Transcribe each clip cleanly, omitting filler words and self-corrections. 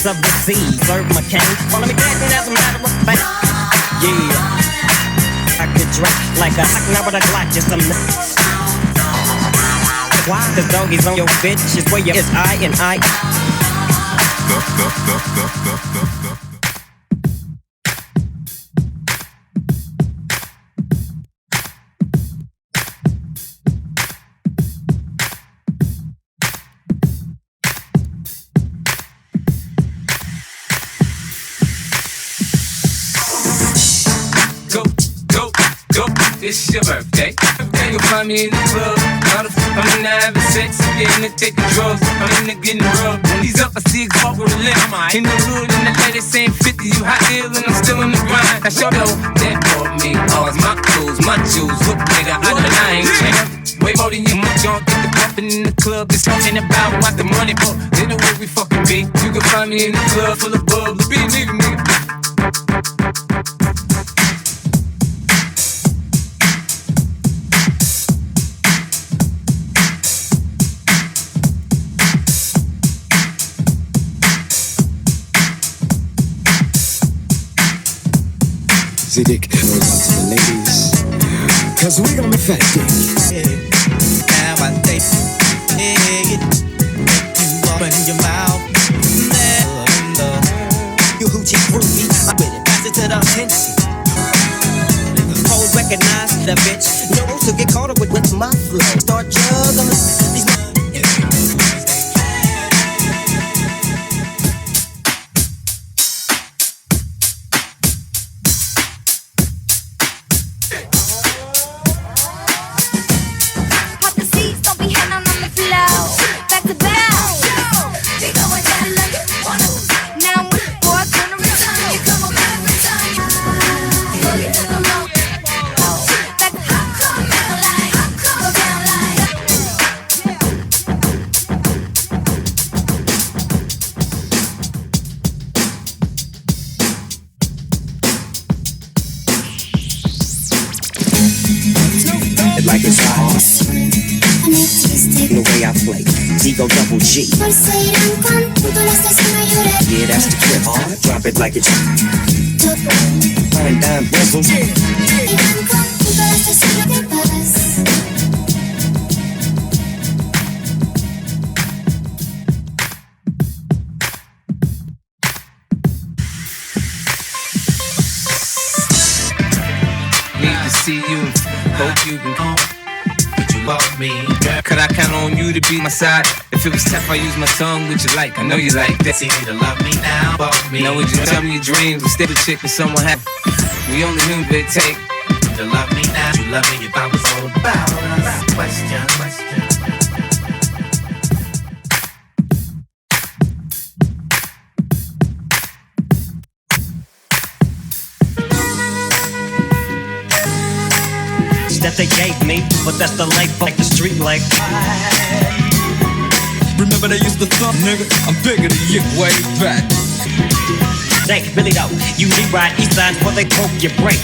Prince of the sea, serve my cane. Follow me dancing as a matter of fact. Yeah, I could drink like a hot now with a Glock, just a minute. Why? The doggies on your bitch is where your is I and I. It's your birthday. You'll find me in the club. I'm in the having sex, I'm getting to taking drugs. I'm in the getting rough. When he's up, I see a walk with a limp. In the hood, and the lady saying 50, you hot ill, and I'm still in the grind. I show though, that for me. All my clothes, my jewels. Look, nigga, I ain't changed. Way more than you, my junk. Get the pumping in the club. It's talking about what the money for. They know where we fucking be. You can find me in the club full of bubbles. Be a nigga. Dick goes out to the ladies, cause we gon' be fasting. Now I take it, you open your mouth. You hoochie groovy, I'm with it, pass it to the attention. Hoes recognize the bitch, no to get caught up with my flow. Start juggling these. Like it's sauce. The way I play, Digo double G. Yeah, that's the crib. Drop it like it's fine dime bristles. Need to see you, hope you can come. Would you love me, girl? Could I count on you to be my side? If it was tough, I use my tongue, would you like? I know you like that. See you to love me now, love me. Now would you tell me your dreams instead of chick with someone happy? We only human, but take. Would you love me now? Would you love me if I was all about us? Question. That they gave me, but that's the life like the street life. Remember they used to thump, nigga? I'm bigger than you, way back. They really though, you need ride east side before they poke your break.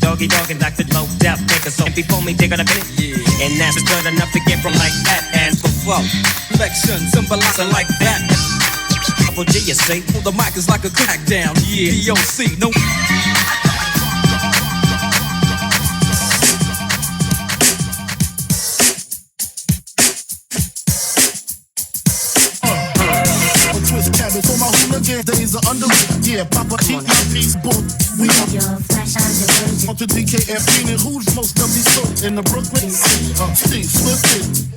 Doggy dog and Dr. Low Death niggas so before me dig on a minute, yeah. And that's good enough to get from like that and for flow. Reflection, symbolizing like that. Double G, you see? Well, the mic is like a crackdown, yeah. DOC, no. Twist cabbage for my hooligan days are under. Yeah, Papa keep my knees both. We on to DKF, meaning who's most of these folks in the Brooklyn? Steve Swift,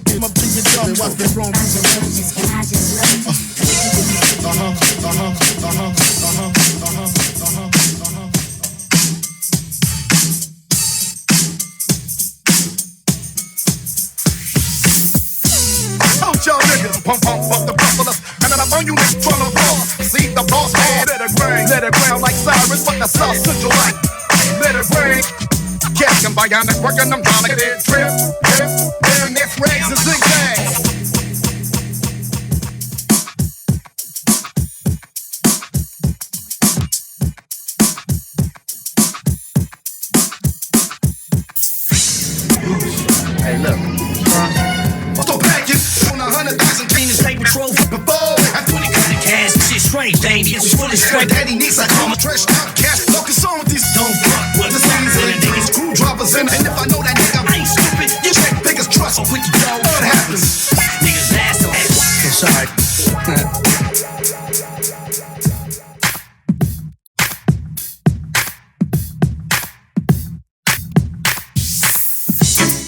came up to your job and watch the wrong. Told y'all niggas, pump, fuck the buffalo. And then I'm on you niggas from the floor. See the boss man, let it ground like Cyrus, but the South Central like. Let it rain. Cash and bionic working, I'm trying to get it trip. Damn, this rags and zigzags. When daddy needs I call my trash out cash. No concern with these don't fuck with the season. Niggas screwdrivers in. And if I know that nigga I ain't stupid, you can't think it's trust. With you know what happens. Niggas assholes. I'm sorry.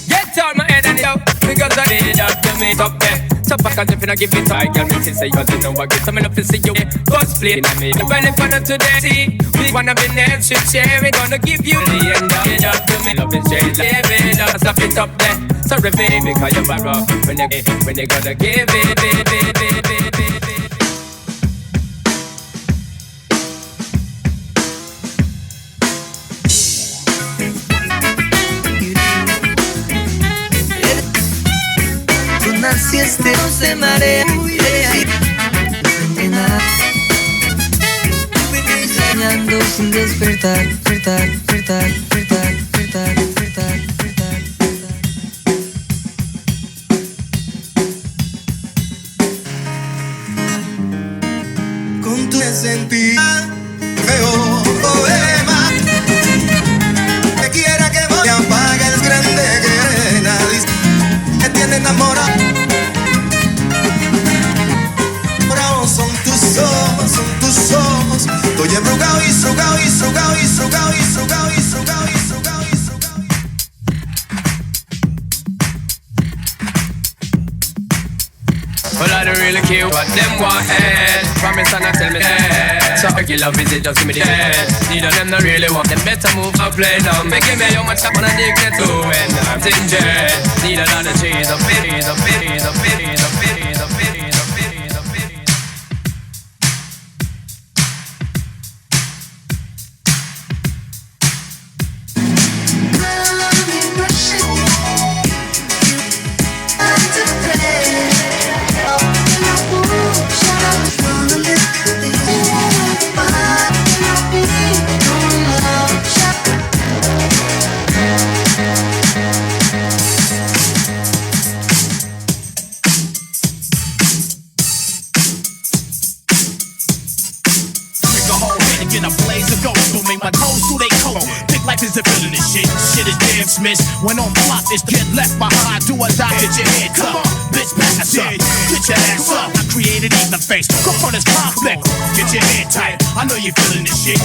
Get out my head and yo, because I did that to me up there. So back and if you not give it time, girl, me say cause you know I get some enough to see you. Bust play in me. When if I not today, see, we wanna be next, should share it, gonna give you the end of it up to me. Love is straight, live it up, slap it up there. Sorry baby, cause you're bad rough. When you gonna give it. Si este no se marea, soñando sin despertar, despertar. Con tu sentía feo poema, que quiera que voy a apagar el grande que nadie me tiene enamorado. Son tus ojos. Estoy embrujado y sugado. Well, I don't really care what them want. Promise and not tell me that. So regular visit, just give me the head. Neither of them don't really want them better move and play now. Make me how much I wanna dig it to when I'm in jail. Neither of the trees of pity. When on flop, it's get left behind. Do or die, get your head up. Bitch, pass up. Get your ass up. I created even face. Go for this conflict. Get your head tight. I know you feeling this shit.